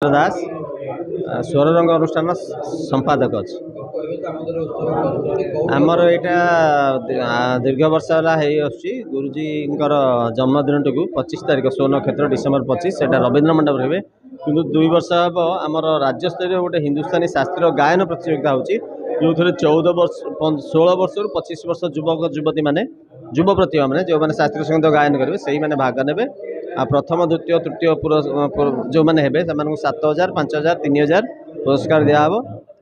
दास स्वर रंग अनुष्ठान संपादक अच्छी आमर यहाँ दीर्घ वर्ष है गुरुजी जन्मदिन टी 25 तारीख 16 नक्षत्र डिसेम्बर 25 से रवींद्र मंडप रे कि 2 वर्ष हम आमर राज्यस्तरीय गोटे हिंदुस्तानी शास्त्रीय गायन प्रतियोगिता होची जो 14 वर्ष 16 वर्ष 25 वर्ष युवक युवती माने युव प्रतिभा मैंने जो मैंने शास्त्रीय संगीत गायन करेंगे से ही मैंने भाग ने प्रथम द्वितीय तृतीय जो मैंने हे 7,000 5,000 3,000 पुरस्कार दिहब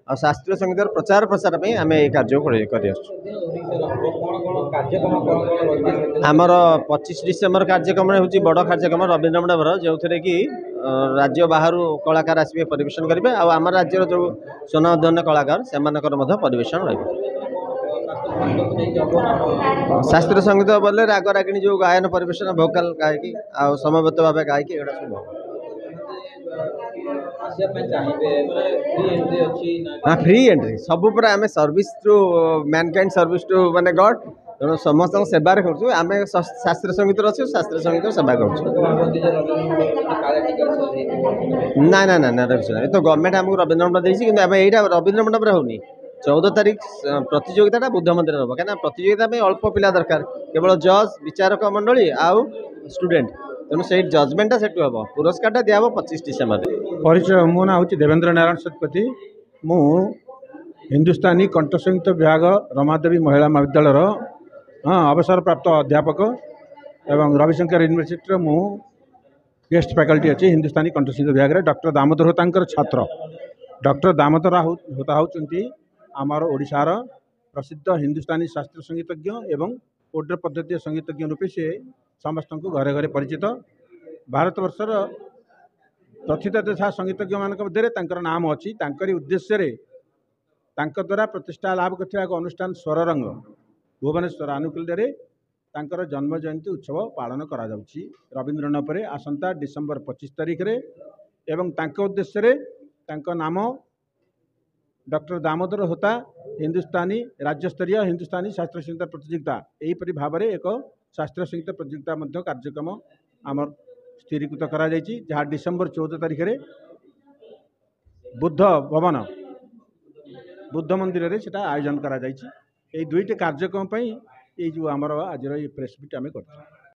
आ शास्त्रीय संगीत प्रचार प्रसार आम ये कार्य आमर 25 डिसेम्बर कार्यक्रम हूँ बड़ कार्यक्रम रवींद्र मंडपर जो थे कि राज्य बाहर कलाकार आसवे परिवेशन करेंगे आम राज्यर जो स्वनामधन्य कलाकार से परिवेशन रही शास्त्रीय संगीत बोले राग रागिणी जो गायन परिवेशन भोकाल गायकी आ समबद्ध भाव गायकी एटा सब हाँ फ्री एंट्री सब पूरा आम service to mankind service to माने गॉड तेणु समस्त सेवा करें शास्त्रीय संगीत अच्छे शास्त्रीय संगीत सेवा कर ना ना ना ना ये तो गवर्नमेंट आमको रवींद्र मंडप देती कि यहाँ रवींद्र मंडप होनी 14 तारीख प्रतियोगिता बुद्ध मंदिर हम कहीं प्रतियोगिता में अल्प पिला दरकार केवल जज विचारक मंडली आउ स्टूडेंट तेणु से जजमेंटा से हम पुरस्कार दिहब 25 डिसेम्बर परिचय मो ना हूँ देवेंद्र नारायण शतपथी मु हिंदुस्तानी कंठसंगीत विभाग रमादेवी महिला महाविद्यालय हाँ अवसर प्राप्त अध्यापक एवं रविशंकर यूनिवर्सिटी मु गेस्ट फैकल्टी अच्छी हिंदुस्तानी कंठसंगीत विभाग में डॉक्टर दामोदर होता छात्र डॉक्टर दामोदर होता होती आमर ओडिशार प्रसिद्ध हिंदुस्तानी शास्त्रीय संगीतज्ञ एवं ओड्र पद्धति संगीतज्ञ रूपे से समस्त को घरे घरे परिचित भारत वर्षर प्रथित देशा संगीतज्ञ मान मध्य नाम अच्छी उद्देश्य द्वारा प्रतिष्ठा लाभ कर अनुष्ठान स्वररंग भुवनेश्वर आनुकूल्य जन्म जयंती उत्सव पालन करा जाउछि रवींद्र मंडप आसंता डिसेम्बर 25 तारीख रे एवं उद्देश्य नाम डॉक्टर दामोदर होता हिंदुस्तानी राज्यस्तरीय हिंदुस्तानी शास्त्रीय संगीत प्रतियोगिता यहीपरि भाव में एक शास्त्रीय संगीत प्रतियोगिता कार्यक्रम आमर स्थिरीकृत करा जायछि जहाँ डिसेम्बर 14 तारीख रे बुद्ध भवन बुद्ध मंदिर रे सेटा आयोजन करा जायछि। दुईट कार्यक्रम ये जो आमर आज प्रेस मीट आम कर